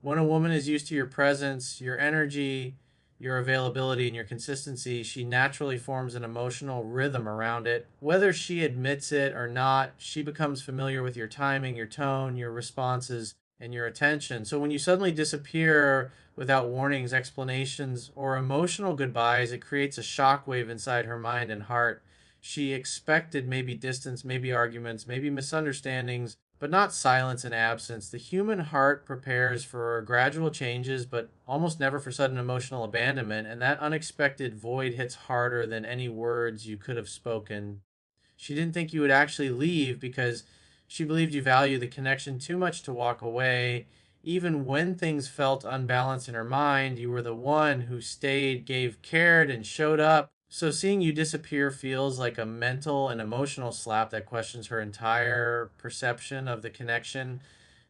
When a woman is used to your presence, your energy, your availability, and your consistency, she naturally forms an emotional rhythm around it. Whether she admits it or not, she becomes familiar with your timing, your tone, your responses, and your attention. So when you suddenly disappear without warnings, explanations, or emotional goodbyes, it creates a shockwave inside her mind and heart. She expected maybe distance, maybe arguments, maybe misunderstandings, but not silence and absence. The human heart prepares for gradual changes, but almost never for sudden emotional abandonment, and that unexpected void hits harder than any words you could have spoken. She didn't think you would actually leave because she believed you value the connection too much to walk away. Even when things felt unbalanced in her mind, you were the one who stayed, gave, cared, and showed up. So seeing you disappear feels like a mental and emotional slap that questions her entire perception of the connection.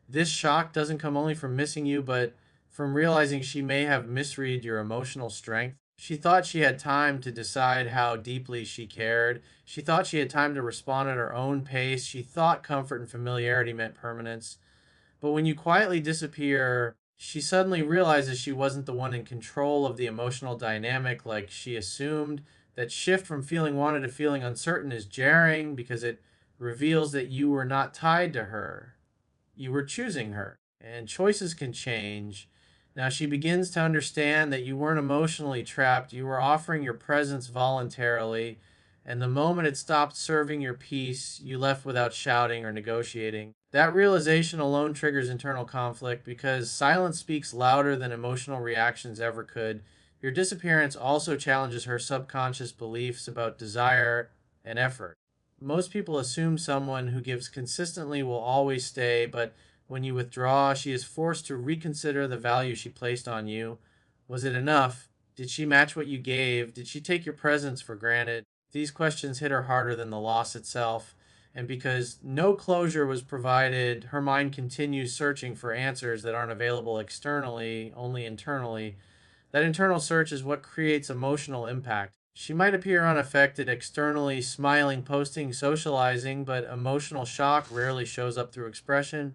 This shock doesn't come only from missing you, but from realizing she may have misread your emotional strength. She thought she had time to decide how deeply she cared. She thought she had time to respond at her own pace. She thought comfort and familiarity meant permanence. But when you quietly disappear, she suddenly realizes she wasn't the one in control of the emotional dynamic like she assumed. That shift from feeling wanted to feeling uncertain is jarring because it reveals that you were not tied to her, you were choosing her, and choices can change. Now she begins to understand that you weren't emotionally trapped, you were offering your presence voluntarily, and the moment it stopped serving your peace, you left without shouting or negotiating. That realization alone triggers internal conflict because silence speaks louder than emotional reactions ever could. Your disappearance also challenges her subconscious beliefs about desire and effort. Most people assume someone who gives consistently will always stay, but when you withdraw, she is forced to reconsider the value she placed on you. Was it enough? Did she match what you gave? Did she take your presence for granted? These questions hit her harder than the loss itself. And because no closure was provided, her mind continues searching for answers that aren't available externally, only internally. That internal search is what creates emotional impact. She might appear unaffected externally, smiling, posting, socializing, but emotional shock rarely shows up through expression.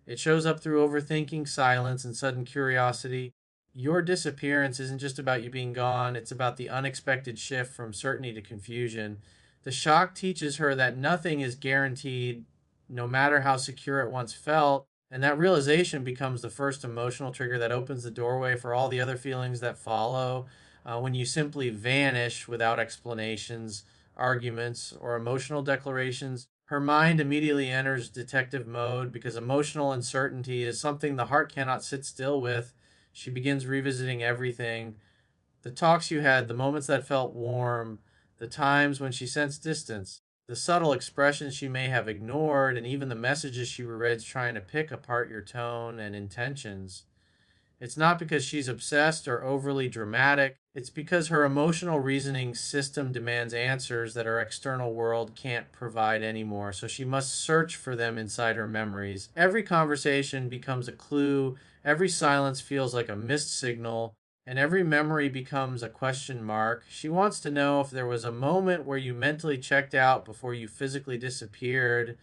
It shows up through overthinking, silence, and sudden curiosity. Your disappearance isn't just about you being gone, it's about the unexpected shift from certainty to confusion. The shock teaches her that nothing is guaranteed, no matter how secure it once felt, and that realization becomes the first emotional trigger that opens the doorway for all the other feelings that follow. When you simply vanish without explanations, arguments, or emotional declarations, her mind immediately enters detective mode because emotional uncertainty is something the heart cannot sit still with. She begins revisiting everything, the talks you had, the moments that felt warm, the times when she sensed distance, the subtle expressions she may have ignored, and even the messages she read trying to pick apart your tone and intentions. It's not because she's obsessed or overly dramatic. It's because her emotional reasoning system demands answers that our external world can't provide anymore. So she must search for them inside her memories. Every conversation becomes a clue, every silence feels like a missed signal, and every memory becomes a question mark. She wants to know if there was a moment where you mentally checked out before you physically disappeared,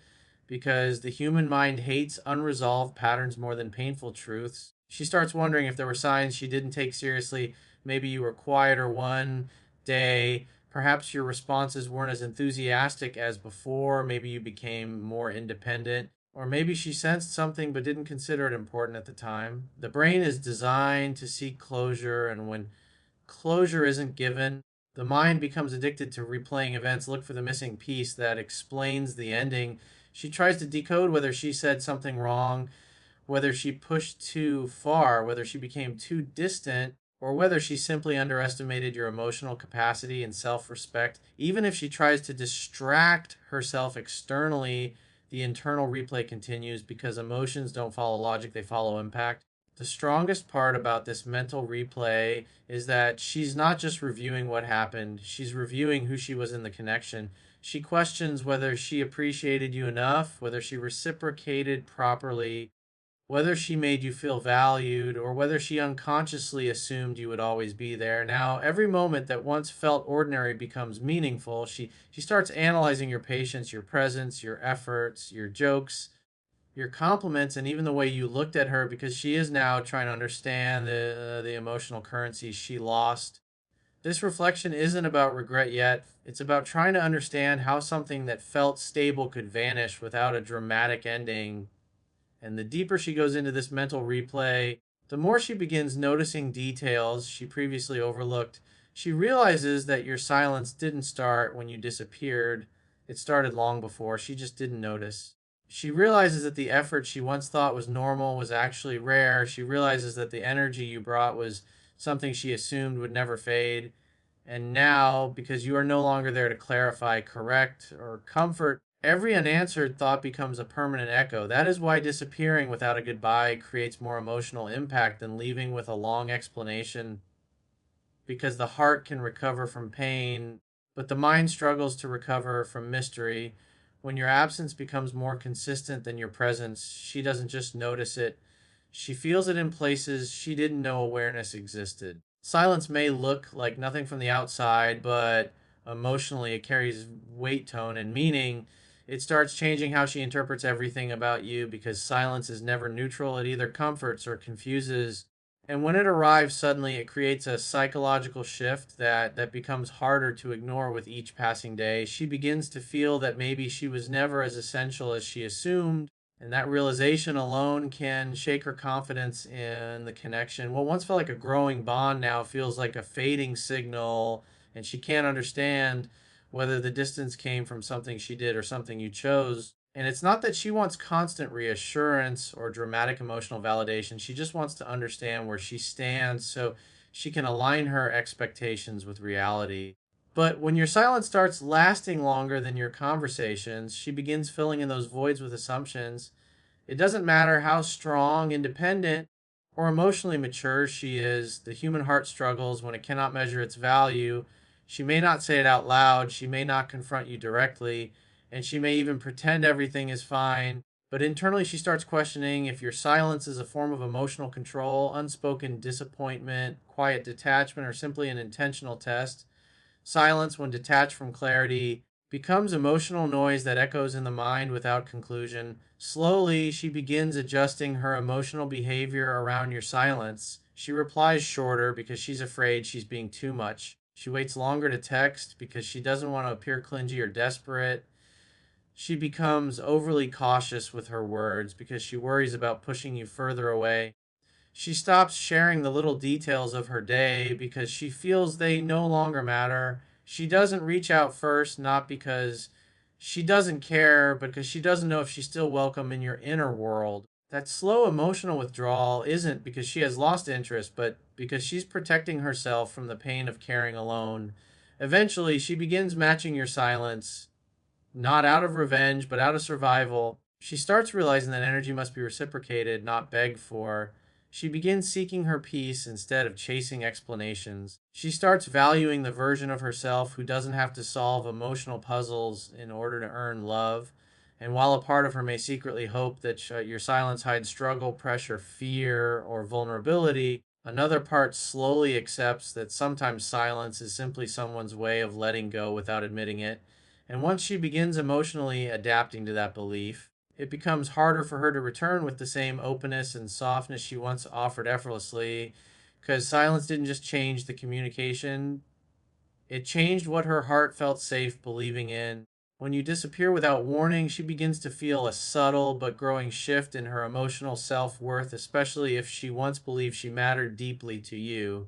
because the human mind hates unresolved patterns more than painful truths. She starts wondering if there were signs she didn't take seriously. Maybe you were quieter one day. Perhaps your responses weren't as enthusiastic as before. Maybe you became more independent. Or maybe she sensed something but didn't consider it important at the time. The brain is designed to seek closure, and when closure isn't given, the mind becomes addicted to replaying events, look for the missing piece that explains the ending. She tries to decode whether she said something wrong, whether she pushed too far, whether she became too distant, or whether she simply underestimated your emotional capacity and self respect. Even if she tries to distract herself externally, the internal replay continues because emotions don't follow logic, they follow impact. The strongest part about this mental replay is that she's not just reviewing what happened, she's reviewing who she was in the connection. She questions whether she appreciated you enough, whether she reciprocated properly, whether she made you feel valued, or whether she unconsciously assumed you would always be there. Now, every moment that once felt ordinary becomes meaningful. She starts analyzing your patience, your presence, your efforts, your jokes, your compliments, and even the way you looked at her, because she is now trying to understand the emotional currency she lost. This reflection isn't about regret yet. It's about trying to understand how something that felt stable could vanish without a dramatic ending. And the deeper she goes into this mental replay, the more she begins noticing details she previously overlooked. She realizes that your silence didn't start when you disappeared, it started long before. She just didn't notice. She realizes that the effort she once thought was normal was actually rare. She realizes that the energy you brought was something she assumed would never fade. And now, because you are no longer there to clarify, correct, or comfort, every unanswered thought becomes a permanent echo. That is why disappearing without a goodbye creates more emotional impact than leaving with a long explanation, because the heart can recover from pain, but the mind struggles to recover from mystery. When your absence becomes more consistent than your presence, she doesn't just notice it, she feels it in places she didn't know awareness existed. Silence may look like nothing from the outside, but emotionally it carries weight, tone, and meaning. It starts changing how she interprets everything about you, because silence is never neutral. It either comforts or confuses. And when it arrives suddenly, it creates a psychological shift that becomes harder to ignore with each passing day. She begins to feel that maybe she was never as essential as she assumed, and that realization alone can shake her confidence in the connection. What once felt like a growing bond now feels like a fading signal, and she can't understand whether the distance came from something she did or something you chose. And it's not that she wants constant reassurance or dramatic emotional validation. She just wants to understand where she stands so she can align her expectations with reality. But when your silence starts lasting longer than your conversations, she begins filling in those voids with assumptions. It doesn't matter how strong, independent, or emotionally mature she is, the human heart struggles when it cannot measure its value. She may not say it out loud, she may not confront you directly, and she may even pretend everything is fine. But internally, she starts questioning if your silence is a form of emotional control, unspoken disappointment, quiet detachment, or simply an intentional test. Silence, when detached from clarity, becomes emotional noise that echoes in the mind without conclusion. Slowly, she begins adjusting her emotional behavior around your silence. She replies shorter because she's afraid she's being too much. She waits longer to text because she doesn't want to appear clingy or desperate. She becomes overly cautious with her words because she worries about pushing you further away. She stops sharing the little details of her day because she feels they no longer matter. She doesn't reach out first, not because she doesn't care, but because she doesn't know if she's still welcome in your inner world. That slow emotional withdrawal isn't because she has lost interest, but because she's protecting herself from the pain of caring alone. Eventually, she begins matching your silence, not out of revenge, but out of survival. She starts realizing that energy must be reciprocated, not begged for. She begins seeking her peace instead of chasing explanations. She starts valuing the version of herself who doesn't have to solve emotional puzzles in order to earn love. And while a part of her may secretly hope that your silence hides struggle, pressure, fear, or vulnerability, another part slowly accepts that sometimes silence is simply someone's way of letting go without admitting it. And once she begins emotionally adapting to that belief, it becomes harder for her to return with the same openness and softness she once offered effortlessly, because silence didn't just change the communication, it changed what her heart felt safe believing in. When you disappear without warning, she begins to feel a subtle but growing shift in her emotional self worth, especially if she once believed she mattered deeply to you.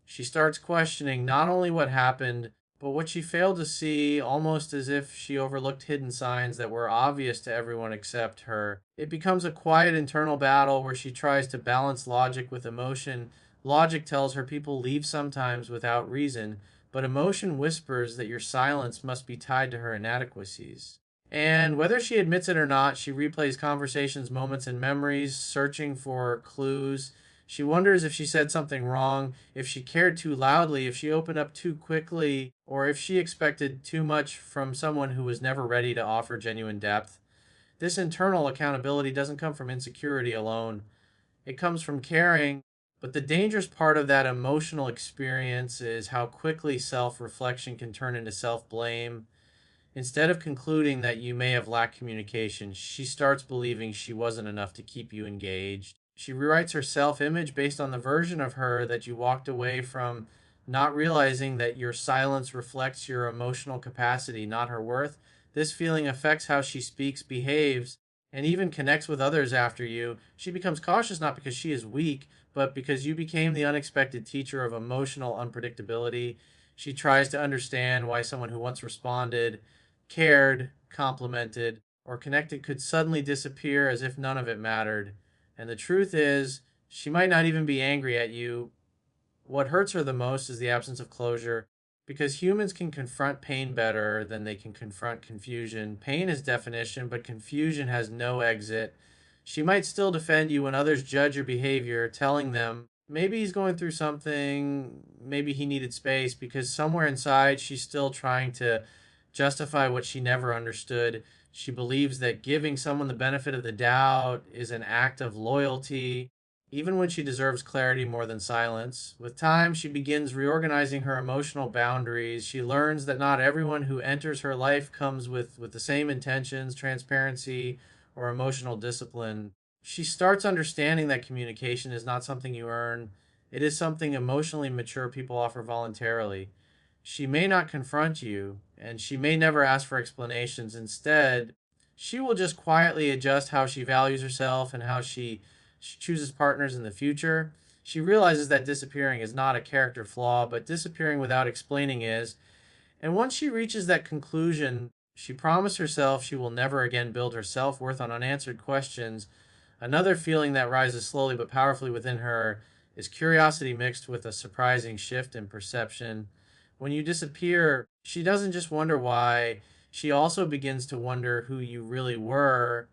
She starts questioning not only what happened, but what she failed to see, almost as if she overlooked hidden signs that were obvious to everyone except her. It becomes a quiet internal battle where she tries to balance logic with emotion. Logic tells her people leave sometimes without reason, but emotion whispers that your silence must be tied to her inadequacies. And whether she admits it or not, she replays conversations, moments, and memories, searching for clues. She wonders if she said something wrong, if she cared too loudly, if she opened up too quickly, or if she expected too much from someone who was never ready to offer genuine depth. This internal accountability doesn't come from insecurity alone, it comes from caring. But the dangerous part of that emotional experience is how quickly self reflection can turn into self blame. Instead of concluding that you may have lacked communication, she starts believing she wasn't enough to keep you engaged. She rewrites her self image based on the version of her that you walked away from, not realizing that your silence reflects your emotional capacity, not her worth. This feeling affects how she speaks, behaves, and even connects with others after you. She becomes cautious not because she is weak, but because you became the unexpected teacher of emotional unpredictability. She tries to understand why someone who once responded, cared, complimented, or connected could suddenly disappear as if none of it mattered. And the truth is, she might not even be angry at you. What hurts her the most is the absence of closure, because humans can confront pain better than they can confront confusion. Pain is definition, but confusion has no exit. She might still defend you when others judge your behavior, telling them maybe he's going through something, maybe he needed space, because somewhere inside she's still trying to justify what she never understood. She believes that giving someone the benefit of the doubt is an act of loyalty, even when she deserves clarity more than silence. With time, she begins reorganizing her emotional boundaries. She learns that not everyone who enters her life comes with the same intentions, transparency, or emotional discipline. She starts understanding that communication is not something you earn, it is something emotionally mature people offer voluntarily. She may not confront you, and she may never ask for explanations. Instead, she will just quietly adjust how she values herself and how she chooses partners in the future. She realizes that disappearing is not a character flaw, but disappearing without explaining is. And once she reaches that conclusion, she promised herself she will never again build her self worth on unanswered questions. Another feeling that rises slowly but powerfully within her is curiosity mixed with a surprising shift in perception. When you disappear, she doesn't just wonder why, she also begins to wonder who you really were.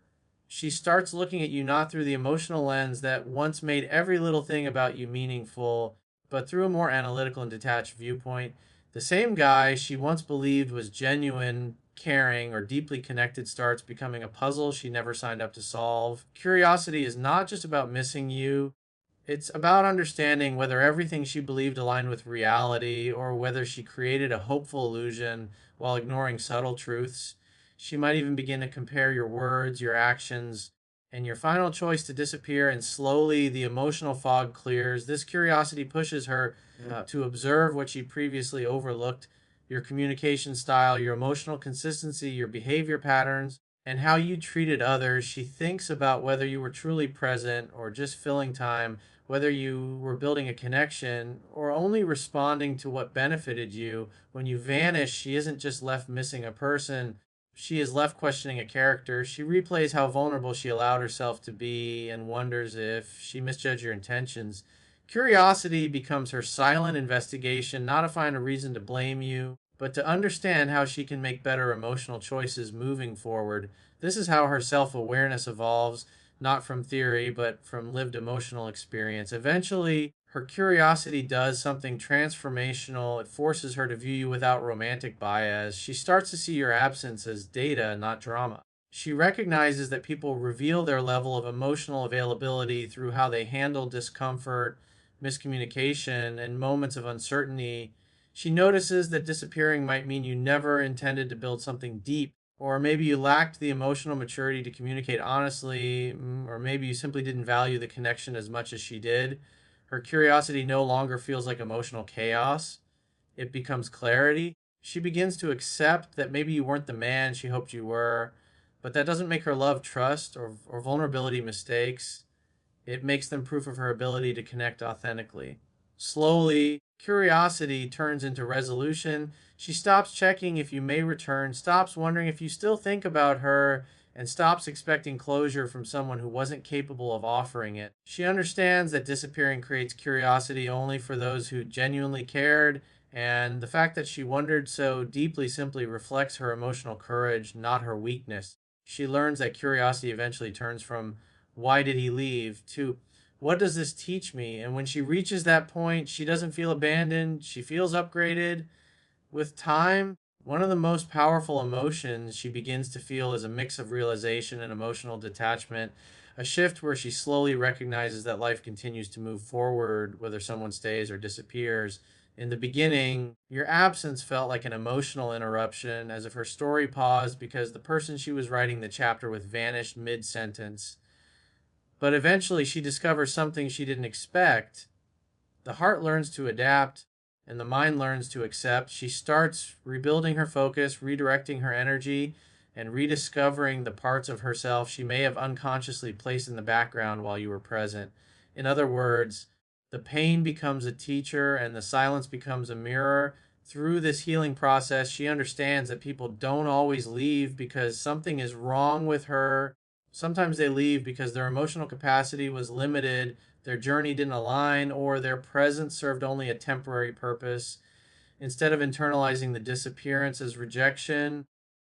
She starts looking at you not through the emotional lens that once made every little thing about you meaningful, but through a more analytical and detached viewpoint. The same guy she once believed was genuine, caring, or deeply connected starts becoming a puzzle she never signed up to solve. Curiosity is not just about missing you, it's about understanding whether everything she believed aligned with reality or whether she created a hopeful illusion while ignoring subtle truths. She might even begin to compare your words, your actions, and your final choice to disappear, and slowly the emotional fog clears. This curiosity pushes her to observe what she previously overlooked: your communication style, your emotional consistency, your behavior patterns, and how you treated others. She thinks about whether you were truly present or just filling time, whether you were building a connection or only responding to what benefited you. When you vanish, she isn't just left missing a person, she is left questioning a character. She replays how vulnerable she allowed herself to be and wonders if she misjudged your intentions. Curiosity becomes her silent investigation, not to find a reason to blame you, but to understand how she can make better emotional choices moving forward. This is how her self awareness evolves, not from theory, but from lived emotional experience. Eventually, her curiosity does something transformational. It forces her to view you without romantic bias. She starts to see your absence as data, not drama. She recognizes that people reveal their level of emotional availability through how they handle discomfort, miscommunication, and moments of uncertainty. She notices that disappearing might mean you never intended to build something deep, or maybe you lacked the emotional maturity to communicate honestly, or maybe you simply didn't value the connection as much as she did. Her curiosity no longer feels like emotional chaos, it becomes clarity. She begins to accept that maybe you weren't the man she hoped you were, but that doesn't make her love trust or vulnerability mistakes. It makes them proof of her ability to connect authentically. Slowly, curiosity turns into resolution. She stops checking if you may return, stops wondering if you still think about her, and stops expecting closure from someone who wasn't capable of offering it. She understands that disappearing creates curiosity only for those who genuinely cared, and the fact that she wondered so deeply simply reflects her emotional courage, not her weakness. She learns that curiosity eventually turns from why did he leave to what does this teach me? And when she reaches that point, she doesn't feel abandoned, she feels upgraded. With time, one of the most powerful emotions she begins to feel is a mix of realization and emotional detachment, a shift where she slowly recognizes that life continues to move forward, whether someone stays or disappears. In the beginning, your absence felt like an emotional interruption, as if her story paused because the person she was writing the chapter with vanished mid sentence. But eventually, she discovers something she didn't expect. The heart learns to adapt, and the mind learns to accept. She starts rebuilding her focus, redirecting her energy, and rediscovering the parts of herself she may have unconsciously placed in the background while you were present. In other words, the pain becomes a teacher and the silence becomes a mirror. Through this healing process, she understands that people don't always leave because something is wrong with her. Sometimes they leave because their emotional capacity was limited, their journey didn't align, or their presence served only a temporary purpose. Instead of internalizing the disappearance as rejection,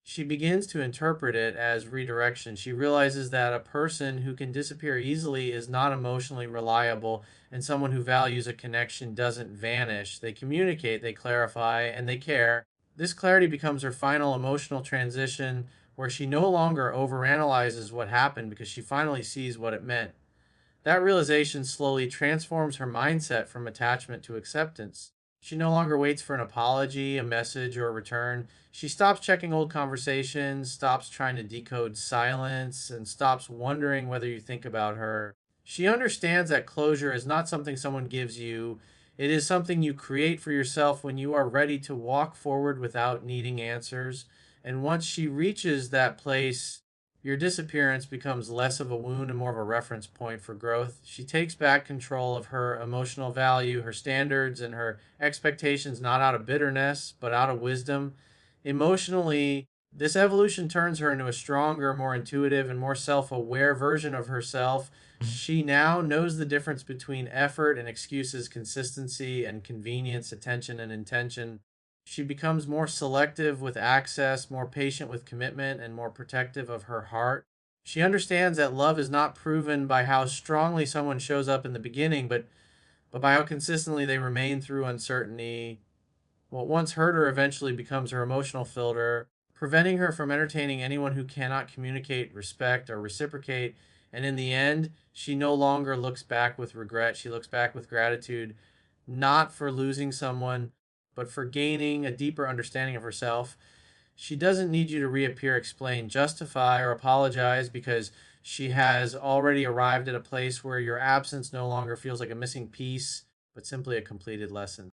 she begins to interpret it as redirection. She realizes that a person who can disappear easily is not emotionally reliable, and someone who values a connection doesn't vanish. They communicate, they clarify, and they care. This clarity becomes her final emotional transition where she no longer overanalyzes what happened because she finally sees what it meant. That realization slowly transforms her mindset from attachment to acceptance. She no longer waits for an apology, a message, or a return. She stops checking old conversations, stops trying to decode silence, and stops wondering whether you think about her. She understands that closure is not something someone gives you, it is something you create for yourself when you are ready to walk forward without needing answers. And once she reaches that place, your disappearance becomes less of a wound and more of a reference point for growth. She takes back control of her emotional value, her standards, and her expectations, not out of bitterness, but out of wisdom. Emotionally, this evolution turns her into a stronger, more intuitive, and more self aware version of herself. She now knows the difference between effort and excuses, consistency and convenience, attention and intention. She becomes more selective with access, more patient with commitment, and more protective of her heart. She understands that love is not proven by how strongly someone shows up in the beginning, but by how consistently they remain through uncertainty. What once hurt her eventually becomes her emotional filter, preventing her from entertaining anyone who cannot communicate, respect, or reciprocate. And in the end, she no longer looks back with regret. She looks back with gratitude, not for losing someone, but for gaining a deeper understanding of herself. She doesn't need you to reappear, explain, justify, or apologize because she has already arrived at a place where your absence no longer feels like a missing piece, but simply a completed lesson.